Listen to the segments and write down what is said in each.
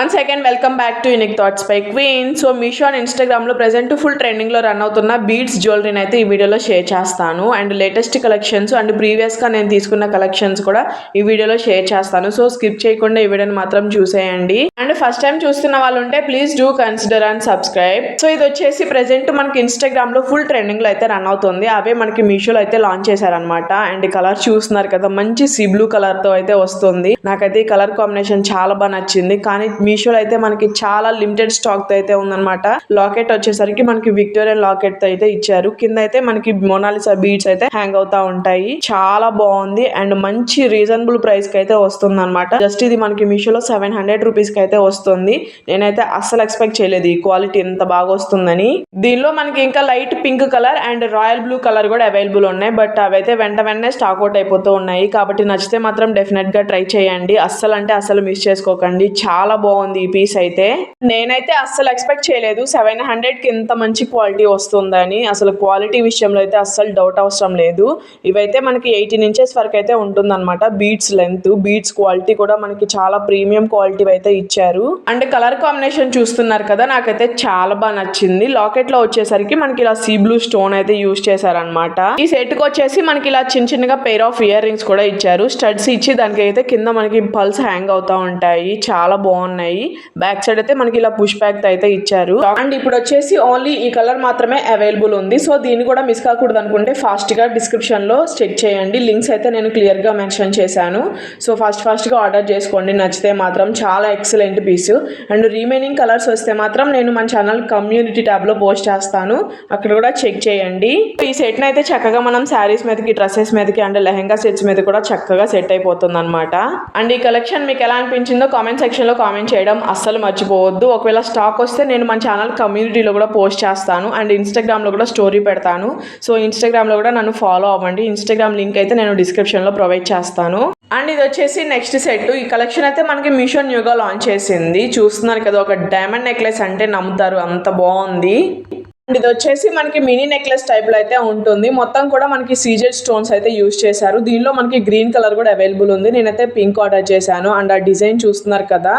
Once again welcome back to unique thoughts by queen. So Meesho and ఇన్స్టాగ్రామ్లో present full ట్రెండింగ్లో run అవుతున్న beads జ్యువెలరీని అయితే ఈ వీడియోలో షేర్ చేస్తాను. అండ్ లేటెస్ట్ కలెక్షన్స్ అండ్ ప్రీవియస్గా నేను తీసుకున్న కలెక్షన్స్ కూడా ఈ వీడియోలో షేర్ చేస్తాను. సో స్కిప్ చేయకుండా ఈ వీడియోని మాత్రం చూసేయండి. అండ్ ఫస్ట్ టైం చూస్తున్న వాళ్ళు ఉంటే please do consider and subscribe. So ఇది వచ్చేసి ప్రెజెంట్ మనకి ఇన్స్టాగ్రామ్లో ఫుల్ ట్రెండింగ్లో అయితే రన్ అవుతుంది. అవే మనకి మీషోలో అయితే లాంచ్ చేశారనమాట. అండ్ కలర్ చూస్తున్నారు కదా, మంచి సీ బ్లూ కలర్తో అయితే వస్తుంది. నాకైతే ఈ కలర్ కాంబినేషన్ చాలా బాగా నచ్చింది. కానీ మీషోలో అయితే మనకి చాలా లిమిటెడ్ స్టాక్ అయితే ఉందన్నమాట. లాకెట్ వచ్చేసరికి మనకి విక్టోరియన్ లాకెట్ అయితే ఇచ్చారు. కింద అయితే మనకి మొనాలిసా బీడ్స్ అయితే హ్యాంగ్ అవుతా ఉంటాయి. చాలా బాగుంది అండ్ మంచి రీజనబుల్ ప్రైస్ కి అయితే వస్తుంది అనమాట. జస్ట్ ఇది మనకి మీషోలో 700 రూపీస్ కి అయితే వస్తుంది. నేనైతే అస్సలు ఎక్స్పెక్ట్ చేయలేదు ఈ క్వాలిటీ ఎంత బాగా వస్తుందని. దీనిలో మనకి ఇంకా light pink colour and royal blue colour కూడా అవైలబుల్ ఉన్నాయి. బట్ అవైతే వెంటనే స్టాక్ అవుట్ అయిపోతూ ఉన్నాయి. కాబట్టి నచ్చితే మాత్రం డెఫినెట్ గా ట్రై చేయండి. అస్సలు అంటే అస్సలు మిస్ చేసుకోకండి. చాలా బాగుంది ఈ పీస్ అయితే. నేనైతే అస్సలు ఎక్స్పెక్ట్ చేయలేదు 700 కి ఇంత మంచి క్వాలిటీ వస్తుందని. అసలు క్వాలిటీ విషయంలో అయితే అస్సలు డౌట్ అవసరం లేదు. ఇవైతే మనకి 18 ఇంచెస్ వరకు అయితే ఉంటుందన్నమాట. బీడ్స్ లెంత్, బీడ్స్ క్వాలిటీ కూడా మనకి చాలా ప్రీమియం క్వాలిటీ అయితే ఇచ్చారు. అండ్ కలర్ కాంబినేషన్ చూస్తున్నారు కదా, నాకైతే చాలా బాగా నచ్చింది. లాకెట్ లో వచ్చేసరికి మనకి ఇలా సీ బ్లూ స్టోన్ అయితే యూజ్ చేశారనమాట. ఈ సెట్ కి వచ్చేసి మనకి ఇలా చిన్నగా పెయిర్ ఆఫ్ ఇయర్ రింగ్స్ కూడా ఇచ్చారు. స్టడ్స్ ఇచ్చి దానికి అయితే కింద మనకి పల్స్ హ్యాంగ్ అవుతా ఉంటాయి. చాలా బాగున్నాయి. బ్యాక్ సైడ్ అయితే మనకి ఇలా పుష్ బ్యాక్ అయితే ఇచ్చారు. అండ్ ఇప్పుడు వచ్చేసి ఓన్లీ ఈ కలర్ మాత్రమే అవైలబుల్ ఉంది. సో దీన్ని కూడా మిస్ కాకూడదు అనుకుంటే ఫాస్ట్ గా డిస్క్రిప్షన్ లో చెక్ చేయండి. లింక్స్ అయితే నేను క్లియర్ గా మెన్షన్ చేశాను. సో ఫాస్ట్ గా ఆర్డర్ చేసుకోండి. నచ్చితే మాత్రం చాలా excellent piece. And remaining colours వస్తే మాత్రం నేను మన ఛానల్ కమ్యూనిటీ ట్యాబ్ లో పోస్ట్ చేస్తాను. అక్కడ కూడా చెక్ చేయండి. ఈ సెట్ అయితే చక్కగా మనం శారీస్ మీదకి, డ్రెస్సెస్ మీదకి అండ్ లెహంగా సెట్స్ మీద కూడా చక్కగా సెట్ అయిపోతుంది అనమాట. అండ్ ఈ కలెక్షన్ మీకు ఎలా అనిపించిందో కామెంట్ సెక్షన్ లో కామెంట్ చేయడం అస్సలు మర్చిపోవద్దు. ఒకవేళ స్టాక్ వస్తే నేను మన ఛానల్ కమ్యూనిటీలో కూడా పోస్ట్ చేస్తాను. అండ్ ఇన్స్టాగ్రామ్లో కూడా స్టోరీ పెడతాను. సో ఇన్స్టాగ్రామ్లో కూడా నన్ను ఫాలో అవ్వండి. ఇన్స్టాగ్రామ్ లింక్ అయితే నేను డిస్క్రిప్షన్లో ప్రొవైడ్ చేస్తాను. అండ్ ఇది వచ్చేసి నెక్స్ట్ సెట్. ఈ కలెక్షన్ అయితే మనకి మీషో న్యూగా లాంచ్ చేసింది. చూస్తున్నారు కదా, ఒక డైమండ్ నెక్లెస్ అంటే నమ్ముతారు, అంత బాగుంది. అండ్ ఇది వచ్చేసి మనకి మినీ నెక్లెస్ టైప్ లో అయితే ఉంటుంది. మొత్తం కూడా మనకి సీజెడ్ స్టోన్స్ అయితే యూజ్ చేశారు. దీనిలో మనకి గ్రీన్ కలర్ కూడా అవైలబుల్ ఉంది. నేనైతే పింక్ ఆర్డర్ చేశాను. అండ్ ఆ డిజైన్ చూస్తున్నారు కదా,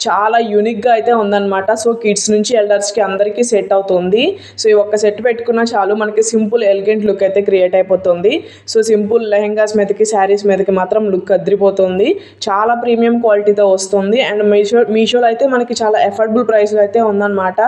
చాలా యూనిక్ గా అయితే ఉందన్నమాట. సో కిడ్స్ నుంచి ఎల్డర్స్ కి అందరికీ సెట్ అవుతుంది. సో ఈ ఒక్క సెట్ పెట్టుకున్నా చాలు, మనకి సింపుల్ ఎలిగెంట్ లుక్ అయితే క్రియేట్ అయిపోతుంది. సో సింపుల్ లెహెంగాస్ మీదకి, శారీస్ మీదకి మాత్రం లుక్ అదిరిపోతుంది. చాలా ప్రీమియం క్వాలిటీతో వస్తుంది. అండ్ మీషోలో అయితే మనకి చాలా ఎఫర్డబుల్ ప్రైస్ అయితే ఉందన్నమాట.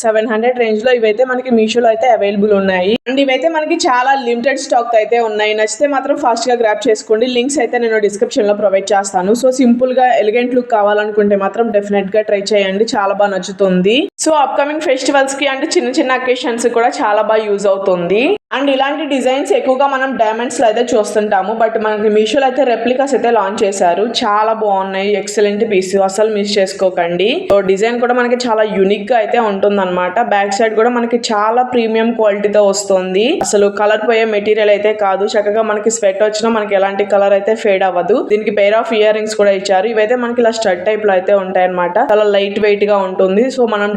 700 రేంజ్ లో ఇవైతే మనకి మీషోలో అయితే అవైలబుల్ ఉన్నాయి. అండ్ ఇవైతే మనకి చాలా లిమిటెడ్ స్టాక్ అయితే ఉన్నాయి. నచ్చితే మాత్రం ఫాస్ట్ గా గ్రాబ్ చేసుకోండి. లింక్స్ అయితే నేను డిస్క్రిప్షన్ లో ప్రొవైడ్ చేస్తాను. సో సింపుల్ గా ఎలిగెంట్ లుక్ కావాలనుకుంటే మాత్రం డెఫినెట్ గా ట్రై చేయండి. చాలా బాగా నచ్చుతుంది. సో అప్కమింగ్ ఫెస్టివల్స్ కి అంటే చిన్న అకేషన్స్ కూడా చాలా బాగా యూజ్ అవుతుంది. అండ్ ఇలాంటి డిజైన్స్ ఎక్కువగా మనం డైమండ్స్ లో అయితే చూస్తుంటాము. బట్ మనకి మీషోలో అయితే రెప్లికాస్ అయితే లాంచ్ చేశారు. చాలా బాగున్నాయి. ఎక్సలెంట్ పీస్, అసలు మిస్ చేసుకోకండి. సో డిజైన్ కూడా మనకి చాలా యూనిక్ గా అయితే ఉంటుంది అనమాట. బ్యాక్ సైడ్ కూడా మనకి చాలా ప్రీమియం క్వాలిటీతో వస్తుంది. అసలు కలర్ పోయే మెటీరియల్ అయితే కాదు. చక్కగా మనకి స్వెట్ వచ్చినా మనకి ఎలాంటి కలర్ అయితే ఫేడ్ అవ్వదు. దీనికి పెయిర్ ఆఫ్ ఇయర్ రింగ్స్ కూడా ఇచ్చారు. ఇవైతే మనకి ఇలా స్టడ్ టైప్ లో అయితే ఉంటాయి అనమాట. చాలా లైట్ వెయిట్ గా ఉంటుంది. సో మనం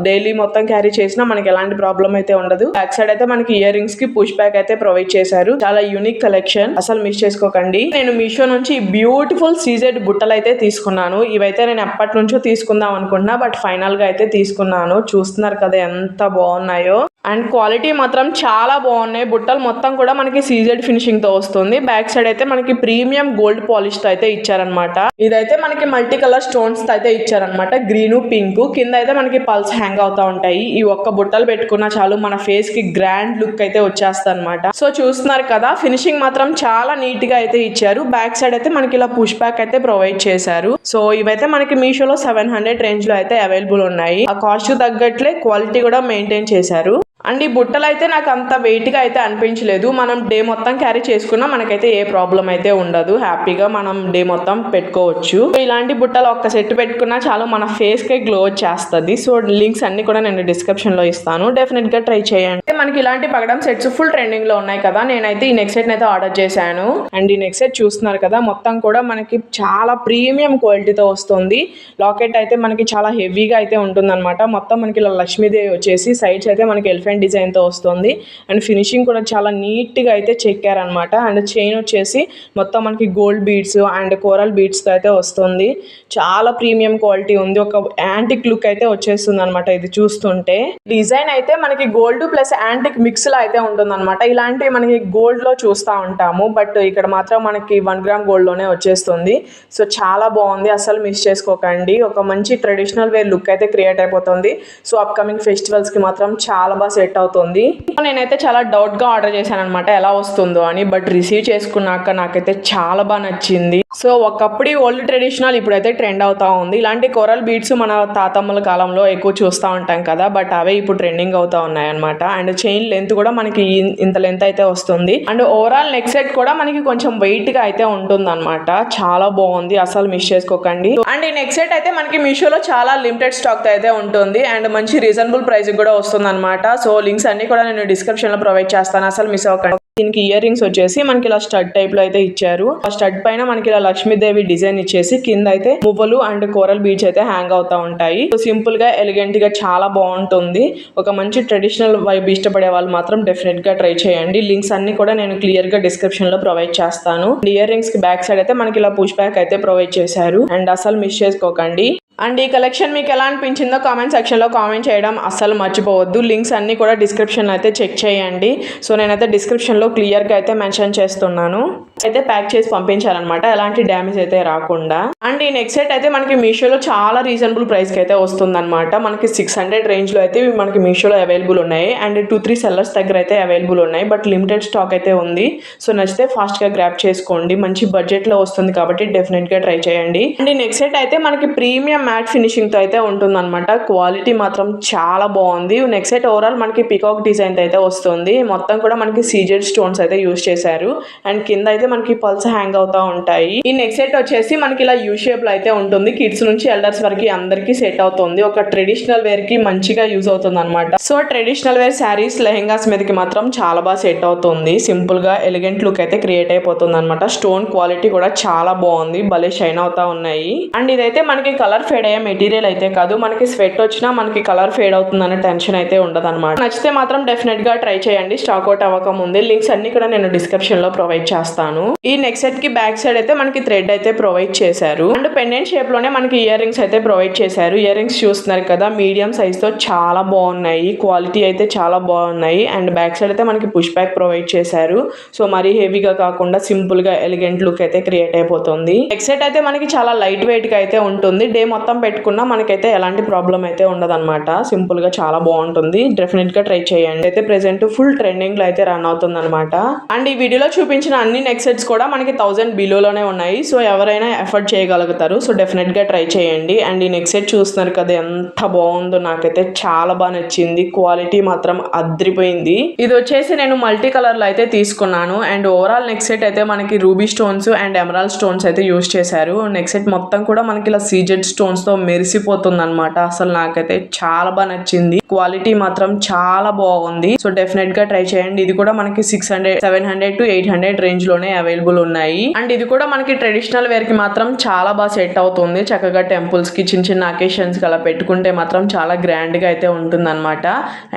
డైలీ మొత్తం క్యారీ చేసినా మనకి ఎలాంటి ప్రాబ్లం అయితే ఉండదు. బ్యాక్ సైడ్ అయితే మనకి ఇయర్ రింగ్స్ కి పుష్ బ్యాక్ అయితే ప్రొవైడ్ చేశారు. చాలా యూనిక్ కలెక్షన్, అసలు మిస్ చేసుకోకండి. నేను మీషో నుంచి బ్యూటిఫుల్ సీజెడ్ బుట్టలు అయితే తీసుకున్నాను. ఇవైతే నేను ఎప్పటి నుంచో తీసుకుందాం అనుకున్నా, బట్ ఫైనల్ గా అయితే తీసుకున్నాను. చూస్తున్నారు కదా ఎంత బాగున్నాయో. అండ్ క్వాలిటీ మాత్రం చాలా బాగున్నాయి. బుట్టలు మొత్తం కూడా మనకి సీజెడ్ ఫినిషింగ్ తో వస్తుంది. బ్యాక్ సైడ్ అయితే మనకి ప్రీమియం గోల్డ్ పాలిష్ తో అయితే ఇచ్చారనమాట. ఇదైతే మనకి మల్టీ కలర్ స్టోన్స్ తో అయితే ఇచ్చారనమాట. Green, pink. కింద అయితే మనకి పల్స్ హ్యాంగ్ అవుతా ఉంటాయి. ఈ ఒక్క బుట్టలు పెట్టుకున్నా చాలు, మన ఫేస్ కి గ్రాండ్ లుక్ అయితే వచ్చేస్తా అనమాట. సో చూస్తున్నారు కదా, ఫినిషింగ్ మాత్రం చాలా నీట్ గా అయితే ఇచ్చారు. బ్యాక్ సైడ్ అయితే మనకి ఇలా పుష్ బ్యాక్ అయితే ప్రొవైడ్ చేశారు. సో ఇవైతే మనకి మీషోలో 700 రేంజ్ లో అయితే అవైలబుల్ ఉన్నాయి. ఆ కాస్ట్ తగ్గట్లే క్వాలిటీ కూడా మెయింటైన్ చేశారు. అండ్ ఈ బుట్టలు అయితే నాకు అంత వెయిట్గా అయితే అనిపించలేదు. మనం డే మొత్తం క్యారీ చేసుకున్నా మనకైతే ఏ ప్రాబ్లం అయితే ఉండదు. హ్యాపీగా మనం డే మొత్తం పెట్టుకోవచ్చు. ఇలాంటి బుట్టలు ఒక్క సెట్ పెట్టుకున్నా చాలు, మన ఫేస్కే గ్లో వచ్చేస్తుంది. సో లింక్స్ అన్ని కూడా నేను డిస్క్రిప్షన్లో ఇస్తాను. డెఫినెట్గా ట్రై చేయండి. మనకి ఇలాంటి పగడం సెట్స్ ఫుల్ ట్రెండింగ్లో ఉన్నాయి కదా. నేనైతే ఈ నెక్ సెట్ అయితే ఆర్డర్ చేశాను. అండ్ ఈ నెక్ సెట్ చూస్తున్నారు కదా, మొత్తం కూడా మనకి చాలా ప్రీమియం క్వాలిటీతో వస్తుంది. లాకెట్ అయితే మనకి చాలా హెవీగా అయితే ఉంటుంది అనమాట. మొత్తం మనకి ఇలా లక్ష్మీదేవి వచ్చేసి సైడ్స్ అయితే మనకి ఎలిఫెంట్ ఫ్లవర్స్ డిజైన్తో వస్తుంది. అండ్ ఫినిషింగ్ కూడా చాలా నీట్గా అయితే చెక్కారనమాట. అండ్ చైన్ వచ్చేసి మొత్తం మనకి గోల్డ్ బీడ్స్ అండ్ కోరల్ బీడ్స్తో అయితే వస్తుంది. చాలా ప్రీమియం క్వాలిటీ ఉంది. ఒక యాంటిక్ లుక్ అయితే వచ్చేస్తుంది అనమాట ఇది చూస్తుంటే. డిజైన్ అయితే మనకి గోల్డ్ ప్లస్ యాంటిక్ మిక్స్ లా అయితే ఉంటుంది అనమాట. ఇలాంటివి మనకి గోల్డ్ లో చూస్తూ ఉంటాము, బట్ ఇక్కడ మాత్రం మనకి 1 గ్రామ్ గోల్డ్ లోనే వచ్చేస్తుంది. సో చాలా బాగుంది, అసలు మిస్ చేసుకోకండి. ఒక మంచి ట్రెడిషనల్ వేర్ లుక్ అయితే క్రియేట్ అయిపోతుంది. సో అప్కమింగ్ ఫెస్టివల్స్ కి మాత్రం చాలా బాగా సెట్ అవుతుంది. నేనైతే చాలా డౌట్ గా ఆర్డర్ చేశాను అనమాట ఎలా వస్తుందో అని, బట్ రిసీవ్ చేసుకున్నాక నాకైతే చాలా బాగా నచ్చింది. సో ఒకప్పుడు ఓల్డ్ ట్రెడిషనల్ ఇప్పుడైతే ట్రెండ్ అవుతా ఉంది. ఇలాంటి కోరల్ బీడ్స్ మన తాతమ్మల కాలంలో ఎక్కువ చూస్తూ ఉంటాం కదా, బట్ అవే ఇప్పుడు ట్రెండింగ్ అవుతా ఉన్నాయి అనమాట. అండ్ చైన్ లెంత్ కూడా మనకి ఇంత లెంత్ అయితే వస్తుంది. అండ్ ఓవరాల్ నెక్ సెట్ కూడా మనకి కొంచెం వెయిట్ గా అయితే ఉంటుంది అనమాట. చాలా బాగుంది, అసలు మిస్ చేసుకోకండి. అండ్ ఈ నెక్ సెట్ అయితే మనకి మీషోలో చాలా లిమిటెడ్ స్టాక్ అయితే ఉంటుంది అండ్ మంచి రీజనబుల్ ప్రైస్ కూడా వస్తుంది అనమాట. సో లింక్స్ అన్ని కూడా నేను డిస్క్రిప్షన్ లో ప్రొవైడ్ చేస్తాను, అసలు మిస్ అవ్వకండి. దీనికి ఇయర్ రింగ్స్ వచ్చేసి మనకి ఇలా స్టడ్ టైప్ లో అయితే ఇచ్చారు. ఆ స్టడ్ పైన మనకి ఇలా లక్ష్మీదేవి డిజైన్ ఇచ్చేసి కింద అయితే మువ్వలు అండ్ కోరల్ బీడ్స్ అయితే హ్యాంగ్ అవుతా ఉంటాయి. సో సింపుల్ గా ఎలిగెంట్ గా చాలా బాగుంటుంది. ఒక మంచి ట్రెడిషనల్ వైబ్ ఇష్టపడే వాళ్ళు మాత్రం డెఫినెట్ గా ట్రై చేయండి. లింక్స్ అన్ని కూడా నేను క్లియర్ గా డిస్క్రిప్షన్ లో ప్రొవైడ్ చేస్తాను. ఇయర్ రింగ్స్ కి బ్యాక్ సైడ్ అయితే మనకి ఇలా పుష్ బ్యాక్ అయితే ప్రొవైడ్ చేశారు అండ్ అసలు మిస్ చేసుకోకండి. అండ్ ఈ కలెక్షన్ మీకు ఎలా అనిపించిందో కామెంట్ సెక్షన్లో కామెంట్ చేయడం అస్సలు మర్చిపోవద్దు. లింక్స్ అన్నీ కూడా డిస్క్రిప్షన్ అయితే చెక్ చేయండి. సో నేనైతే డిస్క్రిప్షన్లో క్లియర్గా అయితే మెన్షన్ చేస్తున్నాను. అయితే ప్యాక్ చేసి పంపించారనమాట, ఎలాంటి డ్యామేజ్ అయితే రాకుండా. అండ్ ఈ నెక్ సెట్ అయితే మనకి మీషోలో చాలా రీజనబుల్ ప్రైస్కి అయితే వస్తుందన్నమాట. మనకి 600 రేంజ్లో అయితే మనకి మీషోలో అవైలబుల్ ఉన్నాయి అండ్ 2-3 సెల్లర్స్ దగ్గర అయితే అవైలబుల్ ఉన్నాయి, బట్ లిమిటెడ్ స్టాక్ అయితే ఉంది. సో నచ్చితే ఫాస్ట్గా గ్రాప్ చేసుకోండి. మంచి బడ్జెట్లో వస్తుంది కాబట్టి డెఫినెట్గా ట్రై చేయండి. అండ్ ఈ నెక్ సెట్ అయితే మనకి ప్రీమియం మ్యాట్ ఫినిషింగ్ తో అయితే ఉంటుందన్నమాట. క్వాలిటీ మాత్రం చాలా బాగుంది. నెక్ సెట్ ఓవరాల్ మనకి పికాక్ డిజైన్ అయితే వస్తుంది. మొత్తం కూడా మనకి సీజెడ్ స్టోన్స్ అయితే యూజ్ చేశారు అండ్ కింద అయితే మనకి పల్స్ హ్యాంగ్ అవుతా ఉంటాయి. ఈ నెక్ సెట్ వచ్చేసి మనకి ఇలా యూ షేప్ లో అయితే ఉంటుంది. కిడ్స్ నుంచి ఎల్డర్స్ వరకు అందరికి సెట్ అవుతుంది. ఒక ట్రెడిషనల్ వేర్ కి మంచిగా యూజ్ అవుతుంది అనమాట. So traditional wear saris lehengas మీదకి మాత్రం చాలా బాగా సెట్ అవుతుంది. సింపుల్ గా ఎలిగెంట్ లుక్ అయితే క్రియేట్ అయిపోతుంది అనమాట. స్టోన్ క్వాలిటీ కూడా చాలా బాగుంది, భలే షైన్ అవుతా ఉన్నాయి. అండ్ ఇదైతే మనకి కలర్ ఫేడ్ అయ్యే మెటీరియల్ అయితే కాదు, మనకి స్వెట్ వచ్చినా మనకి కలర్ ఫేడ్ అవుతుందనే టెన్షన్ అయితే ఉండదు అనమాట. నచ్చితే మాత్రం డెఫినెట్ గా ట్రై చేయండి. స్టాక్ అవుట్ అవ్వక ముందే. లింక్స్ అన్ని కూడా నేను డిస్క్రిప్షన్ లో ప్రొవైడ్ చేస్తాను. ఈ నెక్ సెట్ కి బ్యాక్ సైడ్ అయితే మనకి థ్రెడ్ అయితే ప్రొవైడ్ చేశారు అండ్ పెండెంట్ షేప్ లోనే మనకి ఇయర్ రింగ్స్ అయితే ప్రొవైడ్ చేశారు. ఇయర్ రింగ్స్ చూస్తున్నారు కదా, మీడియం సైజ్ తో చాలా బాగున్నాయి. క్వాలిటీ అయితే చాలా బాగున్నాయి అండ్ బ్యాక్ సైడ్ అయితే మనకి పుష్ బ్యాక్ ప్రొవైడ్ చేశారు. సో మరీ హెవీగా కాకుండా సింపుల్ గా ఎలిగెంట్ లుక్ అయితే క్రియేట్ అయిపోతుంది. నెక్ సెట్ అయితే మనకి చాలా లైట్ వెయిట్ గా అయితే ఉంటుంది. డే మొత్తం పెట్టుకున్నా మనకైతే ఎలాంటి ప్రాబ్లం అయితే ఉండదు అనమాట. సింపుల్ గా చాలా బాగుంటుంది, డెఫినెట్ గా ట్రై చేయండి. అయితే ప్రెసెంట్ ఫుల్ ట్రెండింగ్ లో అయితే రన్ అవుతుంది అనమాట. అండ్ ఈ వీడియోలో చూపించిన అన్ని నెక్ సెట్స్ కూడా మనకి 1000 బిలోలోనే ఉన్నాయి. సో ఎవరైనా ఎఫర్ట్ చేయగలుగుతారు. సో డెఫినెట్ గా ట్రై చేయండి. అండ్ ఈ నెక్ సెట్ చూస్తున్నారు కదా ఎంత బాగుందో, నాకైతే చాలా బాగా నచ్చింది. క్వాలిటీ మాత్రం అద్రిపోయింది. ఇది వచ్చేసి నేను మల్టీ కలర్ లో అయితే తీసుకున్నాను అండ్ ఓవరాల్ నెక్ సెట్ అయితే మనకి ruby stones and emerald stones అయితే యూజ్ చేశారు. నెక్ సెట్ మొత్తం కూడా మనకి ఇలా సీజెడ్ స్టోన్స్ తో మెరిసిపోతుంది అనమాట. అసలు నాకైతే చాలా బాగా నచ్చింది. క్వాలిటీ మాత్రం చాలా బాగుంది. సో డెఫినెట్ గా ట్రై చేయండి. ఇది కూడా మనకి 600, 700 to 800 రేంజ్ లోనే అవైలబుల్ ఉన్నాయి. అండ్ ఇది కూడా మనకి ట్రెడిషనల్ వేర్ కి మాత్రం చాలా బాగా సెట్ అవుతుంది. చక్కగా టెంపుల్స్ కి చిన్న చిన్న అకేషన్స్ కి అలా పెట్టుకుంటే మాత్రం చాలా గ్రాండ్ గా అయితే ఉంటుంది అనమాట.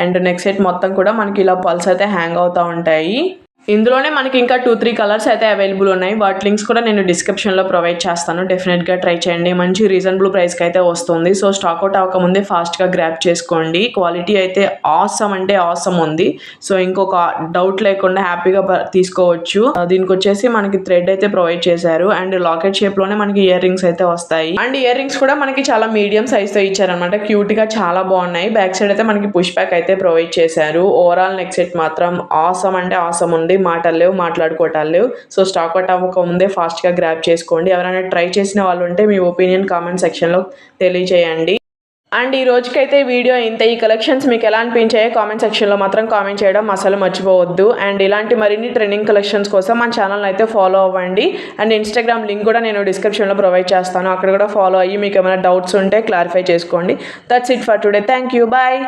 అండ్ నెక్ సెట్ మొత్తం కూడా మనకి ఇలా పల్స్ అయితే హ్యాంగ్ అవుతా ఉంటాయి. ఇందులోనే మనకి ఇంకా 2-3 కలర్స్ అయితే అవైలబుల్ ఉన్నాయి. వాటి లింక్స్ కూడా నేను డిస్క్రిప్షన్లో ప్రొవైడ్ చేస్తాను. డెఫినెట్గా ట్రై చేయండి. మంచి రీజనబుల్ ప్రైస్కి అయితే వస్తుంది. సో స్టాక్ అవుట్ అవ్వకముందే ఫాస్ట్గా గ్రాప్ చేసుకోండి. క్వాలిటీ అయితే ఆసమ్ అంటే ఆసమ్ ఉంది. సో ఇంకొక డౌట్ లేకుండా హ్యాపీగా తీసుకోవచ్చు. దీనికి వచ్చేసి మనకి థ్రెడ్ అయితే ప్రొవైడ్ చేశారు అండ్ లాకెట్ షేప్లోనే మనకి ఇయర్ రింగ్స్ అయితే వస్తాయి. అండ్ ఇయర్ రింగ్స్ కూడా మనకి చాలా మీడియం సైజ్తో ఇచ్చారనమాట. క్యూట్గా చాలా బాగున్నాయి. బ్యాక్ సైడ్ అయితే మనకి పుష్ బ్యాక్ అయితే ప్రొవైడ్ చేశారు. ఓవరాల్ నెక్ సెట్ మాత్రం ఆసమ్ అంటే ఆసమ్ ఉంది. మాటలు లేవు, మాట్లాడుకోవటాలు లేవు. సో స్టాక్ అవుట్ అవ్వక ముందే ఫాస్ట్గా గ్రాప్ చేసుకోండి. ఎవరైనా ట్రై చేసిన వాళ్ళు ఉంటే మీ ఒపీనియన్ కామెంట్ సెక్షన్లో తెలియజేయండి. అండ్ ఈ రోజుకైతే వీడియో ఇంత. ఈ కలెక్షన్స్ మీకు ఎలా అనిపించాయో కామెంట్ సెక్షన్లో మాత్రం కామెంట్ చేయడం అసలు మర్చిపోవద్దు. అండ్ ఇలాంటి మరిన్ని ట్రెండింగ్ కలెక్షన్స్ కోసం మన ఛానల్ అయితే ఫాలో అవ్వండి. అండ్ ఇన్స్టాగ్రామ్ లింక్ కూడా నేను డిస్క్రిప్షన్లో ప్రొవైడ్ చేస్తాను. అక్కడ కూడా ఫాలో అయ్యి మీకు ఏమైనా డౌట్స్ ఉంటే క్లారిఫై చేసుకోండి. That's it for today. Thank you. Bye.